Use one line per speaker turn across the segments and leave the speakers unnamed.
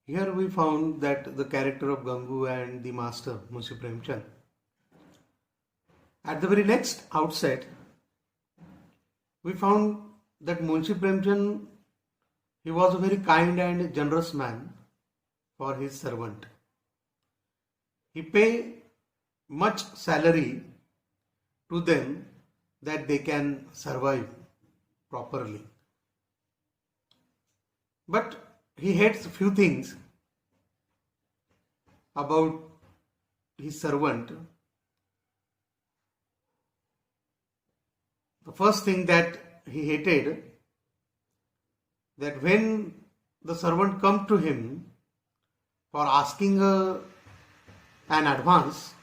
Here we found that the character of Gangu and the master, Munshi Premchand. At the very next outset, we found that Munshi Premchand, he was a very kind and generous man for his servant. He paid much salary to them that they can survive properly. But he hates few things about his servant. The first thing that he hated, that when the servant come to him for asking an advance,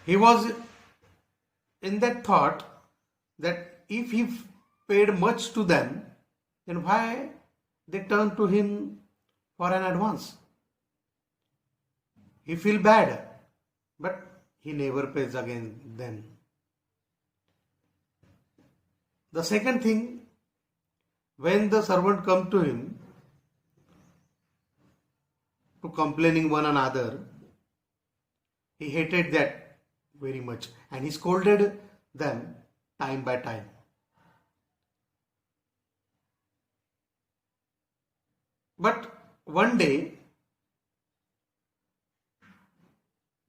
he was in that thought that if he paid much to them, then why they turn to him for an advance? He feel bad, but he never pays again then. The second thing, when the servant come to him to complaining one another, he hated that very much and he scolded them time by time. But one day,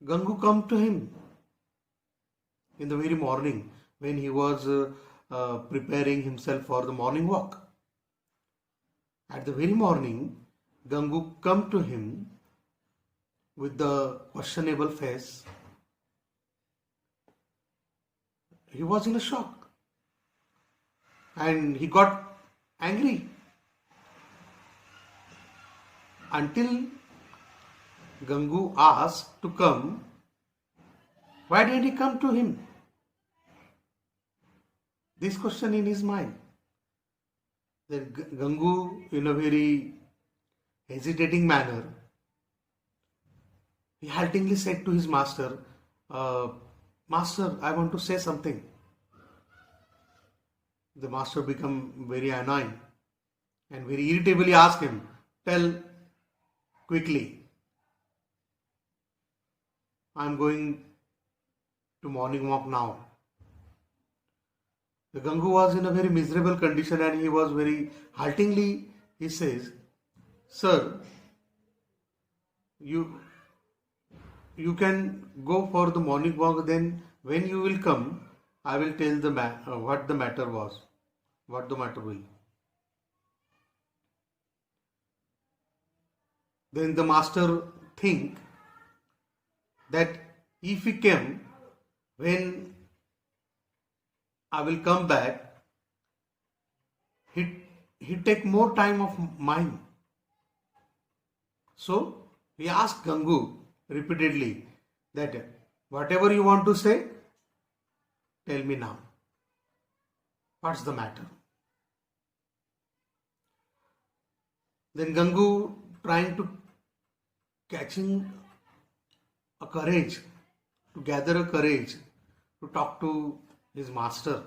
Gangu come to him in the very morning when he was preparing himself for the morning walk. At the very morning, Gangu come to him with the questionable face. He was in a shock and he got angry until Gangu asked to come. Why did he come to him? This question in his mind. That Gangu, in a very hesitating manner, he haltingly said to his master, Master, I want to say something. The master became very annoyed and very irritably asked him, tell quickly. I am going to morning walk now. The Gangu was in a very miserable condition and he was very haltingly, he says, Sir, you can go for the morning walk, then when you will come, I will tell what the matter was, what the matter will. Then the master think that if he came, when I will come back, he take more time of mine. So he asked Gangu repeatedly that whatever you want to say, tell me now. What's the matter? Then Gangu trying to catching a courage, to gather a courage to talk to his master.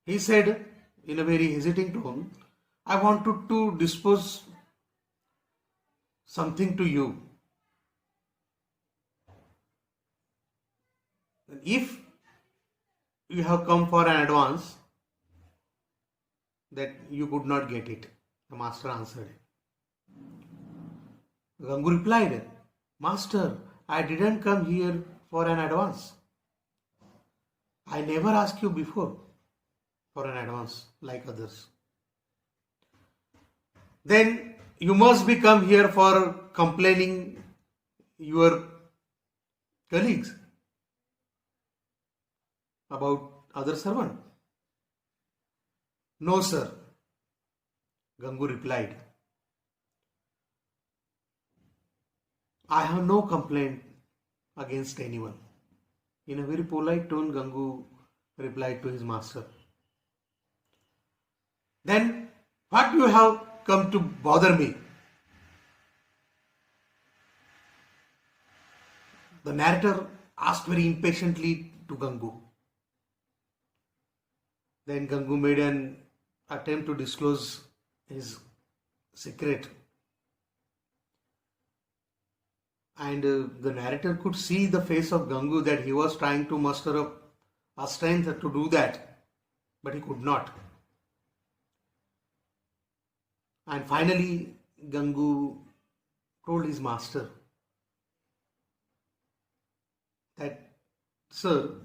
He said in a very hesitating tone, I wanted to dispose something to you. If you have come for an advance, that you could not get it, the master answered. Gangu replied, Master, I didn't come here for an advance. I never asked you before for an advance like others. Then you must be come here for complaining your colleagues about other servant. No, sir, Gangu replied. I have no complaint against anyone. In a very polite tone, Gangu replied to his master. Then, what you have come to bother me? The narrator asked very impatiently to Gangu. Then Gangu made an attempt to disclose his secret. And the narrator could see the face of Gangu that he was trying to muster up a strength to do that, but he could not. And finally, Gangu told his master that, "Sir,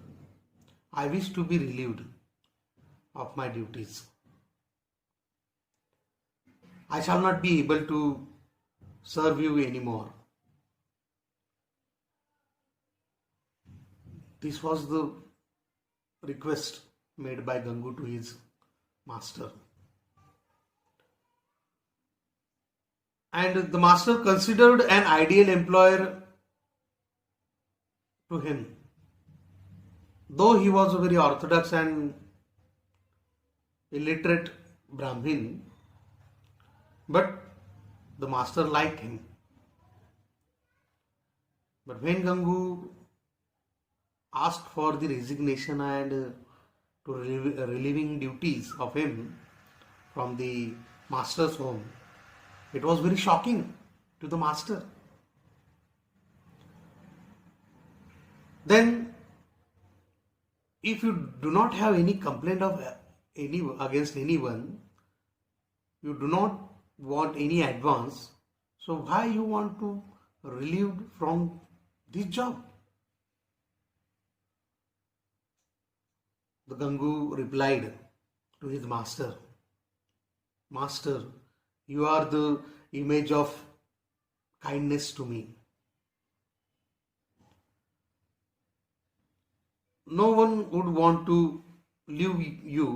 I wish to be relieved of my duties. I shall not be able to serve you anymore." This was the request made by Gangu to his master. And the master considered an ideal employer to him. Though he was a very orthodox and illiterate Brahmin, but the master liked him. But when Gangu asked for the resignation and to relieving duties of him from the master's home, it was very shocking to the master. Then, if you do not have any complaint of against anyone, you do not want any advance, so why you want to relieve from this job? The Gangu replied to his master, "Master, you are the image of kindness to me. No one would want to leave you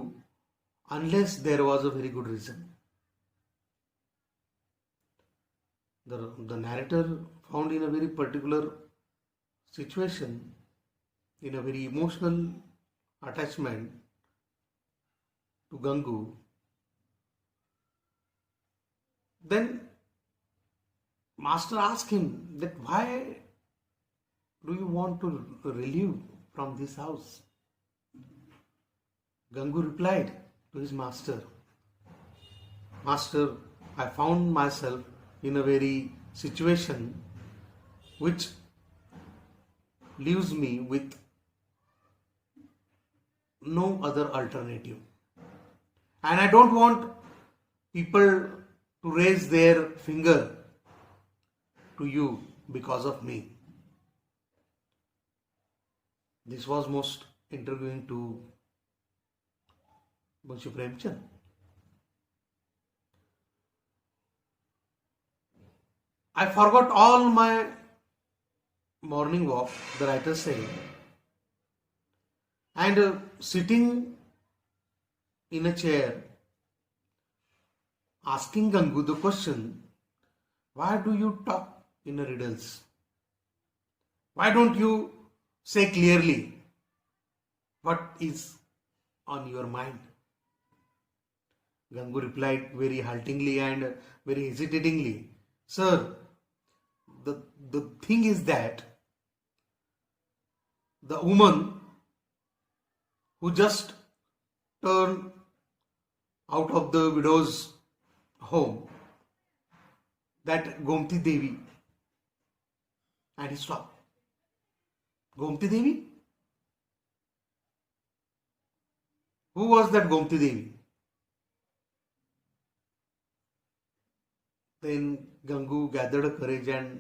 unless there was a very good reason." The narrator found in a very particular situation, in a very emotional attachment to Gangu. Then master asked him that why do you want to relieve from this house? Gangu replied to his master, "Master, I found myself in a very situation which leaves me with no other alternative. And I don't want people to raise their finger to you because of me." This was most intriguing to Munshi Premchand. "I forgot all my morning walk," the writer said, and sitting in a chair, asking Gangu the question, "Why do you talk in riddles? Why don't you say clearly what is on your mind?" Gangu replied very haltingly and very hesitatingly, "Sir, the thing is that the woman who just turned out of the widow's home, that Gomti Devi," and he stopped. "Gomti Devi? Who was that Gomti Devi?" Then Gangu gathered a courage and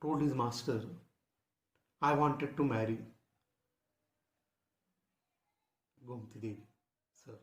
told his master, "I wanted to marry Gomti Devi, sir."